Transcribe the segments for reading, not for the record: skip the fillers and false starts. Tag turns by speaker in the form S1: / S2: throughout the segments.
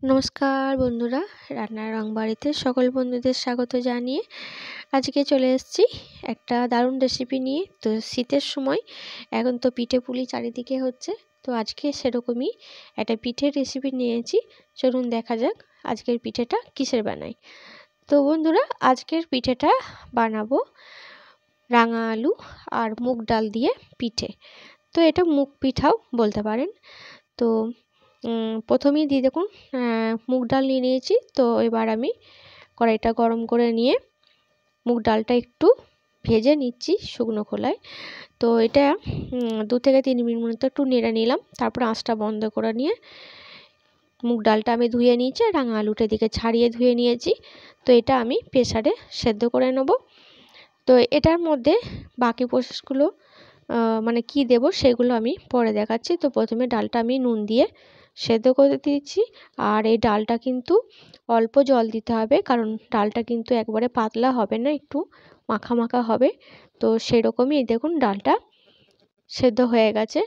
S1: নমস্কার বন্ধুরা, রান্নার রং বাড়িতে সকল বন্ধুদের স্বাগত জানিয়ে আজকে চলে এসেছি একটা দারুণ রেসিপি নিয়ে। তো শীতের সময় এখন তো পিঠে পুলি চারিদিকে হচ্ছে, তো আজকে সেরকমই একটা পিঠের রেসিপি নিয়েছি। চলুন দেখা যাক আজকের পিঠেটা কিসের বানাই। তো বন্ধুরা, আজকের পিঠেটা বানাবো রাঙা আলু আর মুগ ডাল দিয়ে পিঠে। তো এটা মুগ পিঠাও বলতে পারেন। তো প্রথমেই দিয়ে দেখুন মুগ ডাল নিয়ে নিয়েছি। তো এবার আমি কড়াইটা গরম করে নিয়ে মুগ ডালটা একটু ভেজে নিচ্ছি শুকনো খোলায়। তো এটা 2 থেকে 3 মিনিট মতো একটু নেড়ে নিলাম। তারপর আঁচটা বন্ধ করে নিয়ে মুগ ডালটা আমি ধুয়ে নিয়েছি, রাঙা আলুটা দিকে ছাড়িয়ে ধুয়ে নিয়েছি। তো এটা আমি প্রেসারে সেদ্ধ করে নেব। তো এটার মধ্যে বাকি প্রসেসগুলো মানে কি দেব সেগুলো আমি পরে দেখাচ্ছি। তো প্রথমে ডালটা আমি নুন দিয়ে সেদ্ধ করে দিয়েছি। আর এই ডালটা কিন্তু অল্প জল দিতে হবে, কারণ ডালটা কিন্তু একবারে পাতলা হবে না, একটু মাখা মাখা হবে। তো সেরকমই দেখুন ডালটা সেদ্ধ হয়ে গেছে।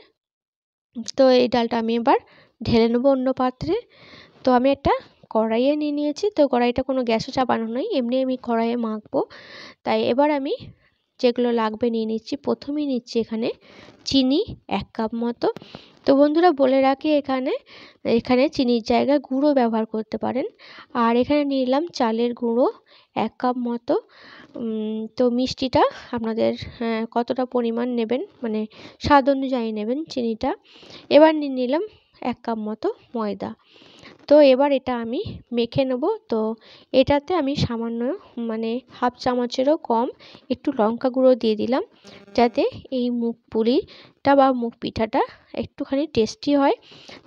S1: তো এই ডালটা আমি এবার ঢেলে নেবো অন্য পাত্রে। তো আমি একটা কড়াইয়ে নিয়ে নিয়েছি। তো কড়াইটা কোনো গ্যাসে চাপানো নয়, এমনি আমি কড়াইয়ে মাখবো। তাই এবার আমি যেগুলো লাগবে নিয়ে নিচ্ছি। প্রথমেই নিচ্ছি এখানে চিনি 1 কাপ মতো। তো বন্ধুরা বলে রাখি, এখানে চিনির জায়গায় গুঁড়ো ব্যবহার করতে পারেন। আর এখানে নিলাম চালের গুঁড়ো 1 কাপ মতো। তো মিষ্টিটা আপনাদের কতটা পরিমাণ নেবেন, মানে স্বাদ অনুযায়ী নেবেন চিনিটা। এবার নিয়ে নিলাম 1 কাপ মতো ময়দা। তো এবার এটা আমি মেখে নেব। তো এটাতে আমি সামান্য মানে হাফ চামচেরও কম একটু লঙ্কা গুঁড়ো দিয়ে দিলাম, যাতে এই মুগ পুলিটা বা মুগ পিঠাটা একটুখানি টেস্টি হয়।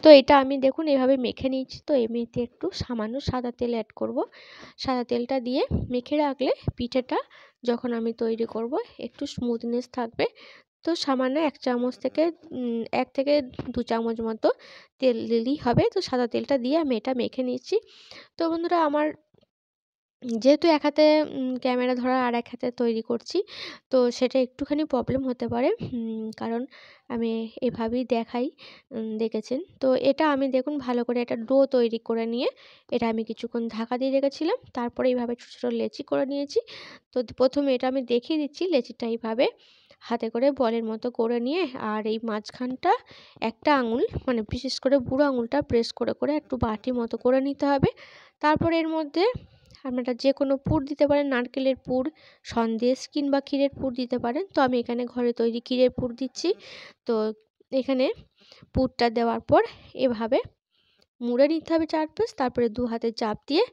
S1: তো এটা আমি দেখুন এভাবে মেখে নিয়েছি। তো এমনিতে একটু সামান্য সাদা তেল অ্যাড করব। সাদা তেলটা দিয়ে মেখে রাখলে পিঠেটা যখন আমি তৈরি করব একটু স্মুথনেস থাকবে। তো সামান্য 1 চামচ থেকে 1 থেকে 2 চামচ মতো তেল দিলেই হবে। তো সাদা তেলটা দিয়ে আমি এটা মেখে নিচ্ছি। তো বন্ধুরা, আমার যেহেতু এক হাতে ক্যামেরা ধরা আর এক হাতে তৈরি করছি, তো সেটা একটুখানি প্রবলেম হতে পারে। কারণ আমি এভাবেই দেখাই, দেখেছেন। তো এটা আমি দেখুন ভালো করে একটা ডো তৈরি করে নিয়ে এটা আমি কিছুক্ষণ ঢাকা দিয়ে রেখেছিলাম। তারপরে এইভাবে ছোটো ছোটো লেচি করে নিয়েছি। তো প্রথমে এটা আমি দেখিয়ে দিচ্ছি, লেচিটা এইভাবে হাতে করে বলের মতো করে নিয়ে আর এই মাঝখানটা একটা আঙুল, মানে বিশেষ করে বুড়ো আঙুলটা প্রেস করে করে একটু বাটি মতো করে নিতে হবে। তারপরে এর মধ্যে আপনারা যে কোনো পুর দিতে পারেন, নারকেলের পুর, সন্দেশ কিংবা ক্ষীরের পুর দিতে পারেন। তো আমি এখানে ঘরে তৈরি ক্ষীরের পুর দিচ্ছি। তো এখানে পুরটা দেওয়ার পর এভাবে মুড়ে নিতে হবে 4 পিস। তারপরে 2 হাতে চাপ দিয়ে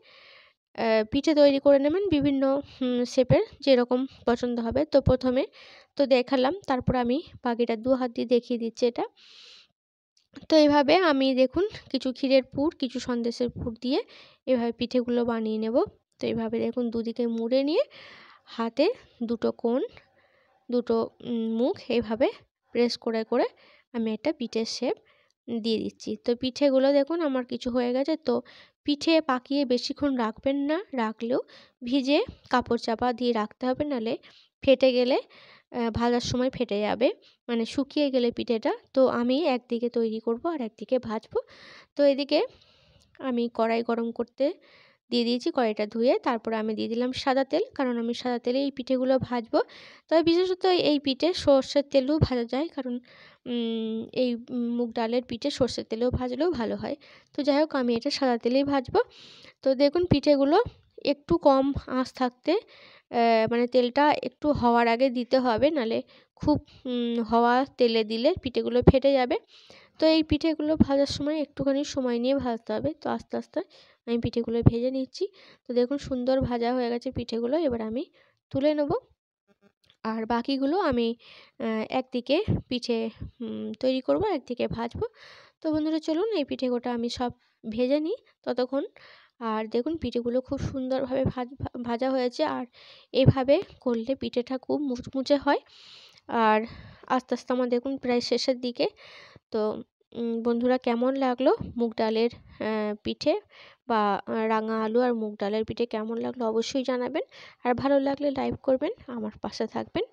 S1: পিঠে তৈরি করে নেবেন বিভিন্ন শেপের, যেরকম পছন্দ হবে। তো প্রথমে তো দেখালাম, তারপর আমি বাকিটা 2 হাত দিয়ে দেখিয়ে দিচ্ছি এটা। তো এইভাবে আমি দেখুন কিছু ক্ষীরের পুর, কিছু সন্দেশের পুর দিয়ে এভাবে পিঠেগুলো বানিয়ে নেব। তো এইভাবে দেখুন দুদিকে মুড়ে নিয়ে হাতে দুটো কোণ, দুটো মুখ এইভাবে প্রেস করে করে আমি একটা পিঠের শেপ দিয়ে দিচ্ছি। তো পিঠেগুলো দেখুন আমার কিছু হয়ে গেছে। তো পিঠে পাকিয়ে বেশিক্ষণ রাখবেন না, রাখলেও ভিজে কাপড় চাপা দিয়ে রাখতে হবে, নাহলে ফেটে গেলে ভাজার সময় ফেটে যাবে, মানে শুকিয়ে গেলে পিঠেটা। তো আমি একদিকে তৈরি করব আর একদিকে ভাজবো। তো এদিকে আমি কড়াই গরম করতে দিয়ে দিয়েছি, কড়াইটা ধুয়ে। তারপরে আমি দিয়ে দিলাম সাদা তেল, কারণ আমি সাদা তেলে এই পিঠেগুলো ভাজবো। তবে বিশেষত এই পিঠে সর্ষের তেলেও ভাজা যায়, কারণ এই মুগ ডালের পিঠে সর্ষের তেলেও ভাজলেও ভালো হয়। তো যাই হোক, আমি এটা সাদা তেলেই ভাজবো। তো দেখুন পিঠেগুলো একটু কম আঁচ থাকতে, মানে তেলটা একটু হওয়ার আগে দিতে হবে, নাহলে খুব হওয়া তেলে দিলে পিঠেগুলো ফেটে যাবে। তো এই পিঠেগুলো ভাজার সময় একটুখানি সময় নিয়ে ভাজতে হবে। তো আস্তে আস্তে আমি পিঠেগুলো ভেজে নিচ্ছি। তো দেখুন সুন্দর ভাজা হয়ে গেছে পিঠেগুলো, এবার আমি তুলে নেব। আর বাকিগুলো আমি একদিকে পিঠে তৈরি করব, একদিকে ভাজবো। তো বন্ধুরা চলুন এই পিঠে গোটা আমি সব ভেজে নিই ততক্ষণ। আর দেখুন পিঠেগুলো খুব সুন্দরভাবে ভাজা হয়েছে। আর এভাবে করলে পিঠেটা খুব মুচমুচে হয়। আর আস্তে আস্তে আমার দেখুন প্রায় শেষের দিকে। তো বন্ধুরা, কেমন লাগলো মুগ ডালের পিঠে বা রাঙা আলু আর মুগ ডালের পিঠে কেমন লাগলো অবশ্যই জানাবেন। আর ভালো লাগলে লাইক করবেন, আমার পাশে থাকবেন।